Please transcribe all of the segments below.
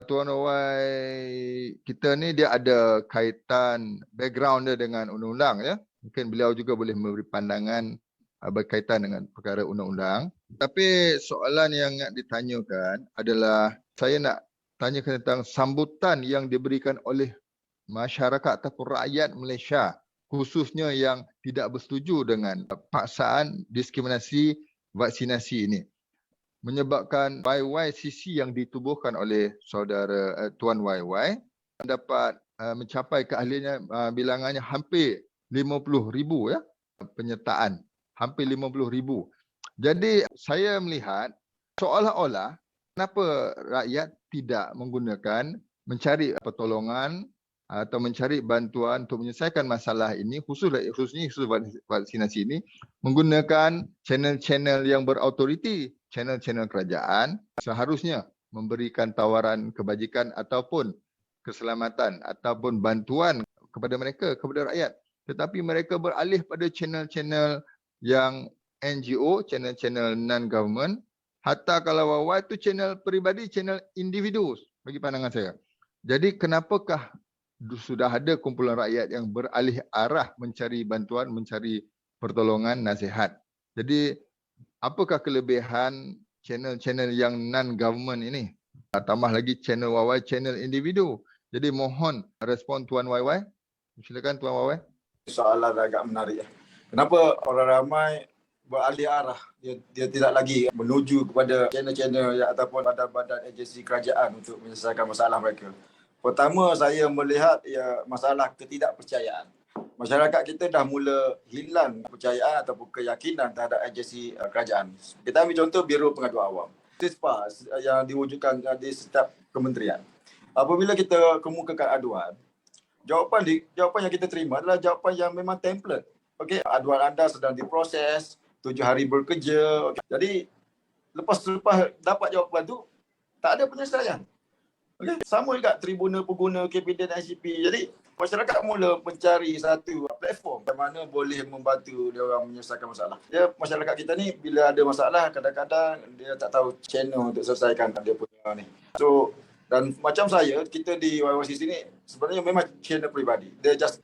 Tuan Wai kita ni dia ada kaitan background dia dengan undang-undang ya. Mungkin beliau juga boleh memberi pandangan berkaitan dengan perkara undang-undang. Tapi soalan yang nak ditanyakan adalah saya nak tanyakan tentang sambutan yang diberikan oleh masyarakat ataupun rakyat Malaysia, khususnya yang tidak bersetuju dengan paksaan diskriminasi vaksinasi ini. Menyebabkan YYCC yang ditubuhkan oleh saudara Tuan YY dapat mencapai keahliannya bilangannya hampir 50,000 ya penyertaan, hampir 50,000. Jadi saya melihat seolah-olah kenapa rakyat tidak menggunakan mencari pertolongan atau mencari bantuan untuk menyelesaikan masalah ini, khususnya vaksinasi ini, menggunakan channel-channel yang berautoriti, channel-channel kerajaan, seharusnya memberikan tawaran kebajikan ataupun keselamatan ataupun bantuan kepada mereka, kepada rakyat. Tetapi mereka beralih pada channel-channel yang NGO, channel-channel non-government, hatta kalau YY itu channel peribadi, channel individu bagi pandangan saya. Jadi kenapakah sudah ada kumpulan rakyat yang beralih arah mencari bantuan, mencari pertolongan, nasihat. Jadi, apakah kelebihan channel-channel yang non-government ini? Tambah lagi channel YY, channel individu. Jadi, mohon respon Tuan YY. Silakan Tuan YY. Soalan agak menarik. Kenapa orang ramai beralih arah? Dia tidak lagi menuju kepada channel-channel ataupun badan-badan agensi kerajaan untuk menyelesaikan masalah mereka. Pertama, saya melihat masalah ketidakpercayaan. Masyarakat kita dah mula hilang kepercayaan ataupun keyakinan terhadap agensi kerajaan. Kita ambil contoh Biro Pengaduan Awam. CISPA yang diwujudkan di setiap kementerian. Apabila kita kemukakan aduan, jawapan yang kita terima adalah jawapan yang memang template. Okey, aduan anda sedang diproses, 7 hari bekerja. Okay. Jadi, lepas dapat jawapan tu, tak ada penyelesaian. Okay. Sama juga tribunal pengguna KPD dan ICP. Jadi masyarakat mula mencari satu platform yang mana boleh membantu dia orang menyelesaikan masalah. Masyarakat kita ni bila ada masalah kadang-kadang dia tak tahu channel untuk selesaikan dia punya ni. So dan macam kita di YYCC ni sebenarnya memang channel peribadi.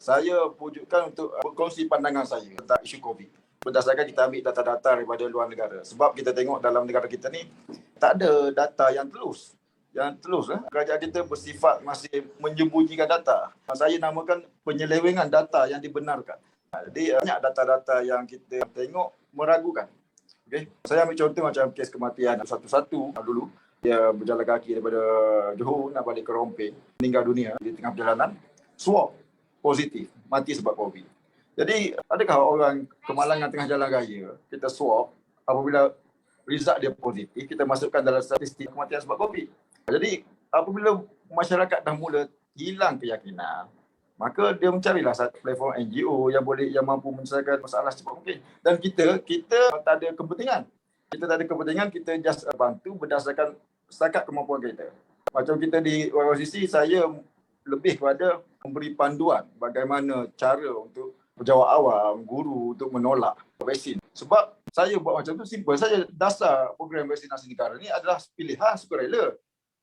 Saya wujudkan untuk berkongsi pandangan saya tentang isu COVID. Berdasarkan kita ambil data-data daripada luar negara. Sebab kita tengok dalam negara kita ni tak ada data yang telus. Kerajaan kita bersifat masih menyembunyikan data. Saya namakan penyelewengan data yang dibenarkan. Jadi banyak data-data yang kita tengok meragukan. Okay. Saya ambil contoh macam kes kematian satu-satu dulu. Dia berjalan kaki daripada Johor nak balik ke Rompeng, meninggal dunia di tengah perjalanan. Swab positif, mati sebab COVID. Jadi adakah orang kemalangan tengah jalan raya, kita swab, apabila result dia positif, kita masukkan dalam statistik kematian sebab COVID. Jadi apabila masyarakat dah mula hilang keyakinan, maka dia mencarilah satu platform NGO yang mampu menyelesaikan masalah secepat mungkin. Dan kita tak ada kepentingan. Kita just bantu berdasarkan setakat kemampuan kita. Macam kita di YYCC, saya lebih kepada memberi panduan bagaimana cara untuk pejabat awam, guru untuk menolak vaksin. Sebab saya buat macam tu simple saja. Dasar program vaksinasi negara ni adalah pilihan sukarela.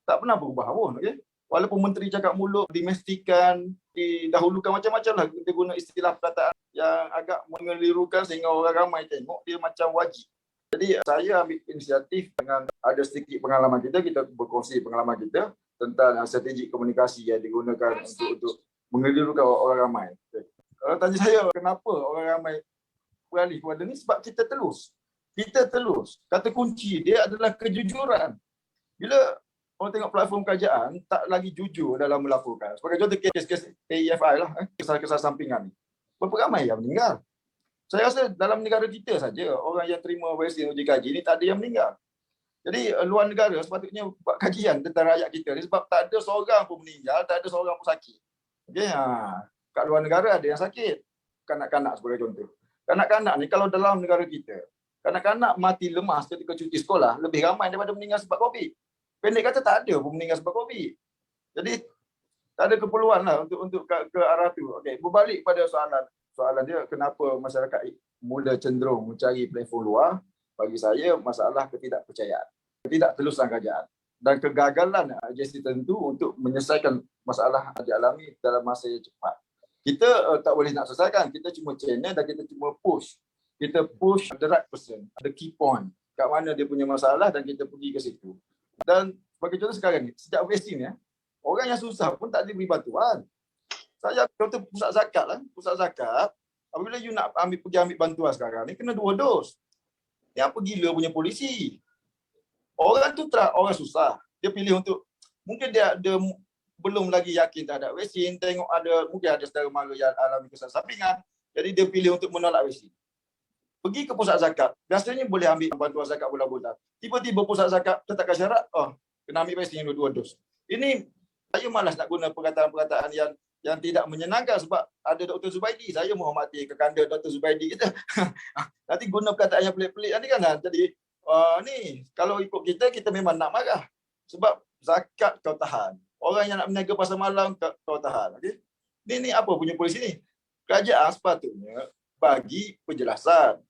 Tak pernah berubah pun. Okay? Walaupun menteri cakap mulut, dimestikan, didahulukan macam-macam lah. Dia guna istilah perkataan yang agak mengelirukan sehingga orang ramai tengok dia macam wajib. Jadi saya ambil inisiatif dengan ada sedikit pengalaman kita berkongsi pengalaman kita tentang strategi komunikasi yang digunakan untuk mengelirukan orang ramai. Okay. Kalau tanya saya kenapa orang ramai beralih kepada ni, sebab kita telus. Kata kunci dia adalah kejujuran. Bila orang tengok platform kerajaan tak lagi jujur dalam melaporkan. Sebagai contoh kes-kes AEFI lah, kesalahan sampingan ni. Berapa ramai yang meninggal? Saya rasa dalam negara kita saja orang yang terima vaksin uji kaji ni tak ada yang meninggal. Jadi luar negara sepatutnya buat kajian tentang rakyat kita ni sebab tak ada seorang pun meninggal, tak ada seorang pun sakit. Okay, kat luar negara ada yang sakit. Kanak-kanak sebagai contoh. Kanak-kanak ni kalau dalam negara kita, kanak-kanak mati lemas ketika cuti sekolah lebih ramai daripada meninggal sebab COVID. Pendek kata tak ada pun meninggal sebab COVID. Jadi tak ada keperluan lah untuk ke arah tu. Okey, berbalik pada soalan dia kenapa masyarakat mula cenderung mencari platform luar. Bagi saya masalah ketidakpercayaan, ketidaktelusan kerajaan. dan kegagalan agensi tertentu untuk menyelesaikan masalah yang dialami dalam masa yang cepat. Kita tak boleh nak selesaikan, kita cuma channel dan kita cuma push. Kita push the right person, the key point. Kat mana dia punya masalah dan kita pergi ke situ. Dan sebagai contoh sekarang ni, sejak vaksin orang yang susah pun tak diberi bantuan. Saya contoh pusat zakat lah. Pusat zakat, apabila you nak pergi ambil bantuan sekarang ni, kena 2 dos. Ni apa gila punya polisi. Orang tu orang susah. Dia pilih untuk, mungkin dia belum lagi yakin terhadap vaksin, tengok mungkin ada saudara mara yang alami kesan sampingan, jadi dia pilih untuk menolak vaksin. Pergi ke pusat zakat, biasanya boleh ambil bantuan zakat bulan-bulan. Tiba-tiba pusat zakat letakkan syarat, kena ambil vaksin 2 dos. Ini, saya malas nak guna perkataan-perkataan yang tidak menyenangkan sebab ada Dr. Zubaidi. Saya menghormati kekanda Dr. Zubaidi kita. Nanti guna perkataan yang pelik-pelik nanti kan. Jadi, ni, kalau ikut kita memang nak marah. Sebab zakat kau tahan. Orang yang nak berniaga pasar malam kau tahan. Okay? Ni apa punya polisi ni? Kerajaan sepatutnya bagi penjelasan.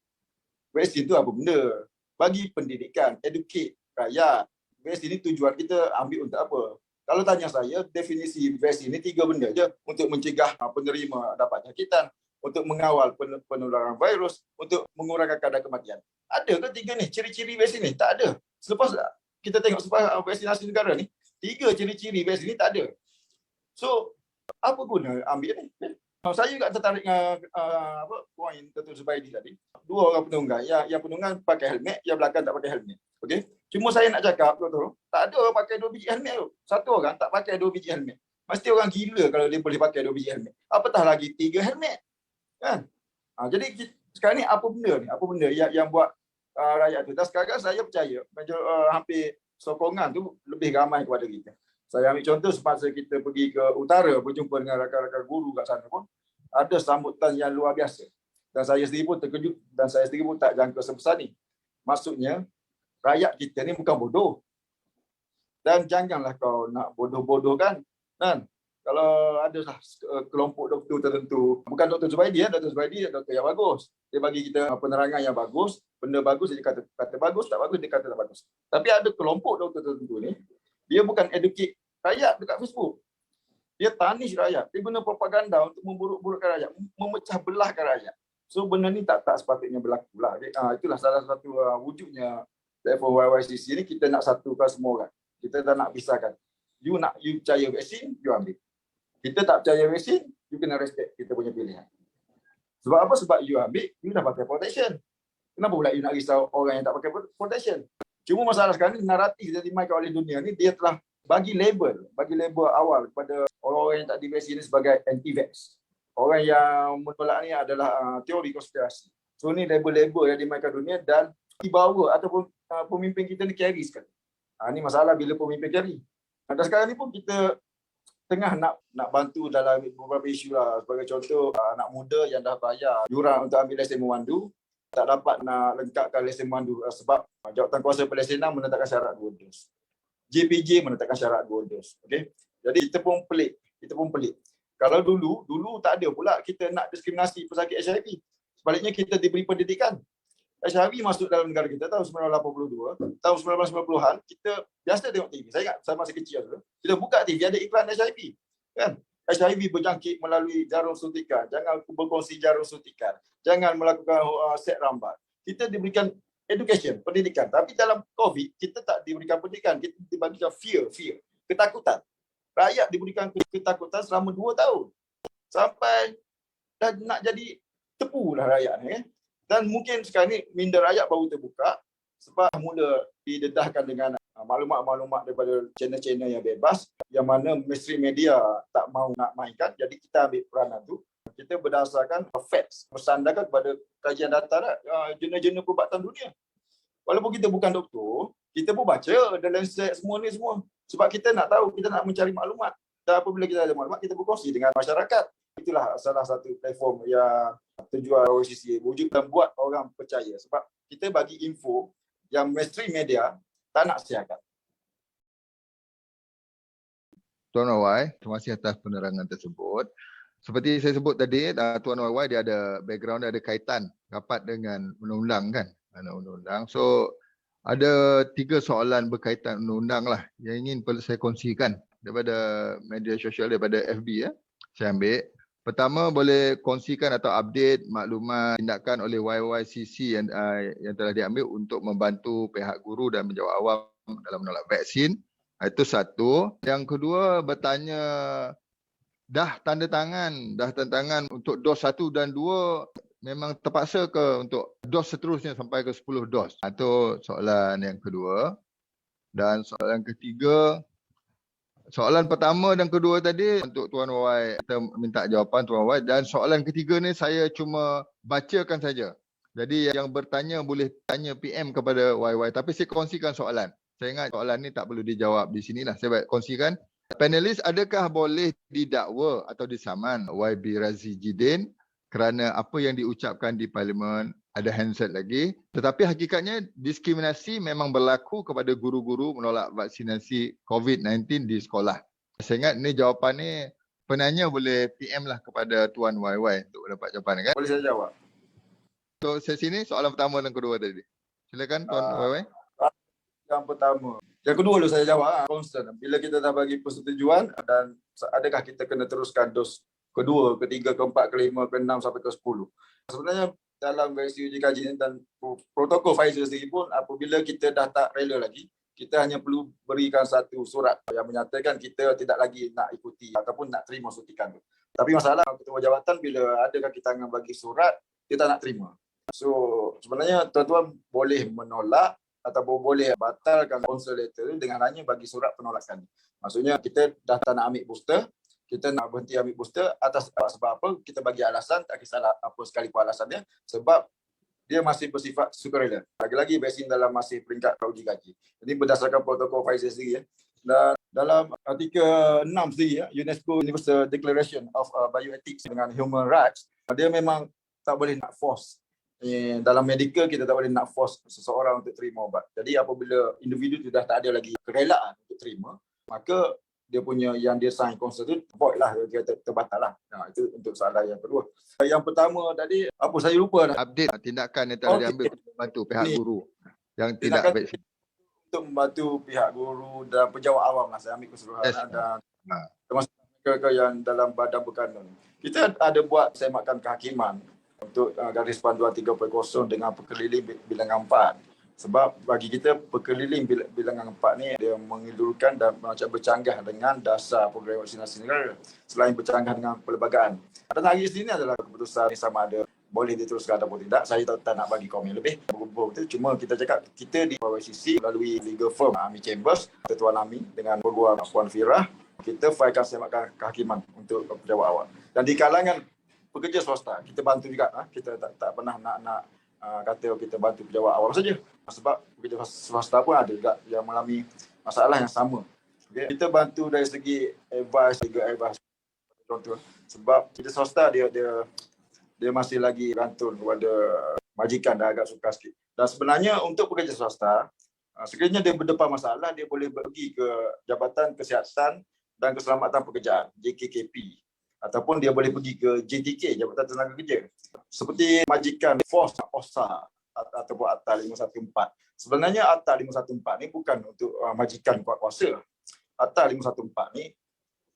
Vaksin tu apa benda? Bagi pendidikan, educate rakyat. Vaksin ni tujuan kita ambil untuk apa? Kalau tanya saya, definisi vaksin ni 3 benda je. Untuk mencegah penerima dapat jangkitan, untuk mengawal penularan virus, untuk mengurangkan kadar kematian. Ada ke 3 ni? Ciri-ciri vaksin ni? Tak ada. Selepas kita tengok selepas vaksinasi negara ni, 3 ciri-ciri vaksin ni tak ada. So, apa guna ambil ni? Saya juga tertarik dengan poin Dr. Zubaidi tadi. 2 orang penunggang. Yang penunggang pakai helmet, yang belakang tak pakai helmet. Okey? Cuma saya nak cakap, Dr. tak ada orang pakai 2 biji helmet tu. 1 orang tak pakai 2 biji helmet. Mesti orang gila kalau dia boleh pakai 2 biji helmet. Apatah lagi 3 helmet. Kan? Jadi sekarang ni apa benda ni? Apa benda yang buat rakyat tu? Dan sekarang saya percaya hampir sokongan tu lebih ramai kepada kita. Saya ambil contoh semasa kita pergi ke utara berjumpa dengan rakan-rakan guru kat sana pun ada sambutan yang luar biasa. Dan saya sendiri pun terkejut dan saya sendiri pun tak jangka sebesar ni. Maksudnya rakyat kita ni bukan bodoh. Dan janganlah kau nak bodoh-bodohkan. Kan? Kalau ada kelompok doktor tertentu, bukan Dr. Zubaidi, Dr. Zubaidi doktor yang bagus. Dia bagi kita penerangan yang bagus, benda bagus dia kata bagus, tak bagus dia kata tak bagus. Tapi ada kelompok doktor tertentu ni, dia bukan educate rakyat dekat Facebook. Dia tarnish rakyat. Dia guna propaganda untuk memburuk-burukkan rakyat, memecah belahkan rakyat. So benda ni tak sepatutnya berlaku lah. Itulah salah satu wujudnya platform YYCC ni, kita nak satukan semua orang. Kita tak nak pisahkan. You percaya vaksin, you ambil. Kita tak percaya vaksin, you kena respect kita punya pilihan. Sebab apa? Sebab you ambil, you dah pakai protection. Kenapa pula you nak risau orang yang tak pakai protection? Cuma masalah sekarang ni, naratif yang dimainkan oleh dunia ni, dia telah bagi label awal kepada orang-orang yang tak divaksin sebagai anti-vax. Orang yang menolak ni adalah teori konspirasi. So ni label-label yang dimainkan dunia dan dibawa ataupun pemimpin kita ni carry sekali. Ni masalah bila pemimpin carry. Dan sekarang ni pun kita tengah nak bantu dalam beberapa isu lah. Sebagai contoh, anak muda yang dah bayar yuran untuk ambil lesen memandu, tak dapat nak lengkapkan lesen memandu sebab Jawatan Kuasa Pelesenan menetapkan syarat 2 dos. JPJ menetapkan syarat 2 dos. Okey. Jadi kita pun pelik. Kalau dulu tak ada pula kita nak diskriminasi pesakit HIV. Sebaliknya kita diberi pendidikan. HIV masuk dalam negara kita tahun 1982, tahun 1990-an kita biasa tengok TV. Saya ingat saya masih kecil dulu. Kita buka TV ada iklan HIV. Kan? HIV berjangkit melalui jarum suntikan. Jangan berkongsi jarum suntikan. Jangan melakukan seks rambat. Kita diberikan education, pendidikan. Tapi dalam COVID, kita tak diberikan pendidikan. Kita diberikan fear, ketakutan. Rakyat diberikan ketakutan selama 2 tahun. Sampai dah nak jadi tepu lah rakyat ni. Dan mungkin sekarang ni minda rakyat baru terbuka sebab mula didedahkan dengan maklumat-maklumat daripada channel-channel yang bebas yang mana mainstream media tak mahu nak mainkan. Jadi kita ambil peranan tu. Kita berdasarkan facts, bersandarkan kepada kajian data jurnal-jurnal perubatan dunia. Walaupun kita bukan doktor, kita pun baca The Lancet semua ni semua. Sebab kita nak tahu, kita nak mencari maklumat. Dan apabila kita ada maklumat, kita berkongsi dengan masyarakat. Itulah salah satu platform yang tujuan OCC wujud dan buat orang percaya. Sebab kita bagi info yang mainstream media tak nak siarkan. Tuan YY, terima kasih atas penerangan tersebut. Seperti saya sebut tadi, Tuan YY dia ada background, dia ada kaitan rapat dengan undang-undang kan. Undang-undang. So Ada 3 soalan berkaitan undang-undang lah yang ingin saya kongsikan daripada media sosial, daripada FB ya. Saya ambil. Pertama, boleh kongsikan atau update maklumat tindakan oleh YYCC yang telah diambil untuk membantu pihak guru dan penjawat awam dalam menolak vaksin. Itu satu. Yang kedua, bertanya dah tanda tangan untuk dos 1 dan 2 memang terpaksa ke untuk dos seterusnya sampai ke 10 dos. Itu soalan yang kedua. Dan soalan ketiga, soalan pertama dan kedua tadi untuk Tuan Wawai, kita minta jawapan Tuan Wawai, dan soalan ketiga ni saya cuma bacakan saja. Jadi yang bertanya boleh tanya PM kepada YY, tapi saya kongsikan soalan. Saya ingat soalan ni tak perlu dijawab di sinilah. Saya kongsikan. Panelis, adakah boleh didakwa atau disaman YB Razi Jidin kerana apa yang diucapkan di Parlimen? Ada handset lagi. Tetapi hakikatnya diskriminasi memang berlaku kepada guru-guru menolak vaksinasi COVID-19 di sekolah. Saya ingat ni jawapan ni penanya boleh PM lah kepada Tuan YY untuk dapat jawapan kan. Boleh saya jawab? Untuk sesi ni soalan pertama dan kedua tadi. Silakan Tuan YY. Yang pertama. Yang kedua dulu saya jawab. Concern. Bila kita dah bagi persetujuan dan adakah kita kena teruskan dos kedua, ketiga, keempat, kelima, keenam sampai ke 10. Sebenarnya dalam versi uji kaji ini dan protokol Pfizer sendiri pun apabila kita dah tak rela lagi, kita hanya perlu berikan satu surat yang menyatakan kita tidak lagi nak ikuti ataupun nak terima suntikan tu. Tapi masalah ketua jawatan bila ada kaki tangan bagi surat, dia tak nak terima. So sebenarnya tuan-tuan boleh menolak ataupun boleh batalkan sponsor letter dengan hanya bagi surat penolakan. Maksudnya kita dah tak nak ambil booster, kita nak berhenti ambil booster atas sebab apa, kita bagi alasan, tak kisahlah apa sekalipun alasannya, sebab dia masih bersifat sukarela. Lagi-lagi vaksin dalam masih peringkat uji kaji. Ini berdasarkan protokol Pfizer sendiri. Dan dalam artikel 6 sendiri, UNESCO Universal Declaration of Bioethics dengan Human Rights, dia memang tak boleh nak force. Dalam medical kita tak boleh nak force seseorang untuk terima ubat. Jadi apabila individu sudah tak ada lagi kerelaan untuk terima, maka dia punya yang dia sign consent tu void lah, dia terbatal lah. Nah, itu untuk soalan yang kedua. Yang pertama tadi, apa saya lupa dah. Update tindakan yang telah diambil untuk membantu pihak guru yang tidak vaksin. Untuk membantu pihak guru dan penjawat awam lah, saya ambil keseluruhan. Yes. Dan termasuk mereka yang dalam badan berkanun. Kita ada buat semakan kehakiman untuk garis panduan 3.0 dengan perkeliling bilangan 4. Sebab bagi kita perkeliling bilangan 4 ni dia mengilurkan dan macam bercanggah dengan dasar program vaksinasi negara selain bercanggah dengan perlembagaan. Dan hari ini adalah keputusan sama ada boleh diteruskan ataupun tidak. Saya tak nak bagi komen lebih. Cuma kita cakap kita di YCC melalui legal firm Ami Chambers, Tuan Ami dengan peguam Puan Firah, kita filekan semakan kehakiman untuk penjawat awam. Dan di kalangan pekerja swasta, kita bantu juga. Kita tak pernah nak kata kita bantu penjawat awam saja. Sebab pekerja swasta pun ada juga yang mengalami masalah yang sama. Okay. Kita bantu dari segi advice, legal advice. Contoh, sebab pekerja swasta dia masih lagi gantung kepada majikan, dah agak sukar sikit. Dan sebenarnya untuk pekerja swasta, sekiranya dia berdepan masalah, dia boleh pergi ke Jabatan Kesihatan dan Keselamatan Pekerjaan, JKKP. Ataupun dia boleh pergi ke JTK, Jabatan Tenaga Kerja. Seperti majikan FOS, OSA ataupun ATA 514. Sebenarnya ATA 514 ni bukan untuk majikan kuat kuasa. ATA 514 ni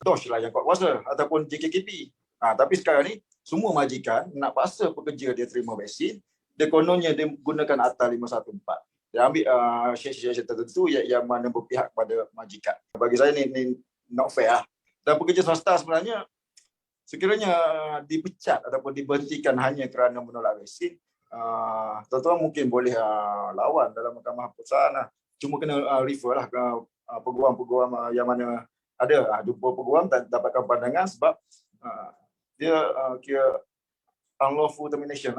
DOS lah yang kuat kuasa ataupun JKKP. Tapi sekarang ni semua majikan nak paksa pekerja dia terima vaksin, dia kononnya dia gunakan ATA 514. Dia ambil syarat-syarat tertentu yang mana berpihak kepada majikan. Bagi saya ni not fair lah. Dan pekerja swasta sebenarnya sekiranya dipecat ataupun diberhentikan hanya kerana menolak vaksin, tuan-tuan mungkin boleh lawan dalam mahkamah perusahaan lah. Cuma kena refer lah ke peguam-peguam yang mana ada. Jumpa peguam tak dapatkan pandangan sebab dia kira unlawful termination.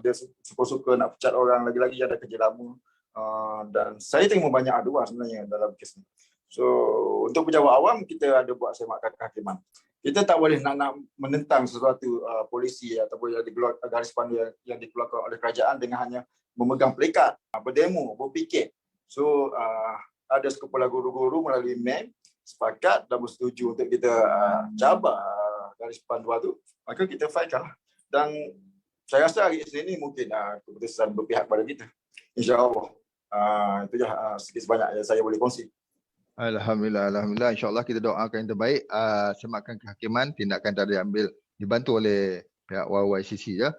Dia suka-suka nak pecat orang lagi-lagi yang ada kerja lama. Dan saya tengok banyak aduan sebenarnya dalam kes ni. So untuk penjawat awam kita ada buat semakan kehakiman. Kita tak boleh nak menentang sesuatu polisi ataupun yang dikeluarkan garis panduan yang dikeluarkan oleh kerajaan dengan hanya memegang pelikat, berdemo, berfikir. So ada sekumpulan guru-guru melalui MEM sepakat dan bersetuju untuk kita cabar garis panduan tu, maka kita fight-kan lah. Dan saya rasa hari ini mungkin keputusan berpihak pada kita. InsyaAllah. Itu je sikit sebanyak yang saya boleh kongsi. Alhamdulillah, Alhamdulillah. InsyaAllah kita doakan yang terbaik. Semakan kehakiman, tindakan tadi diambil, dibantu oleh pihak YYCC ya.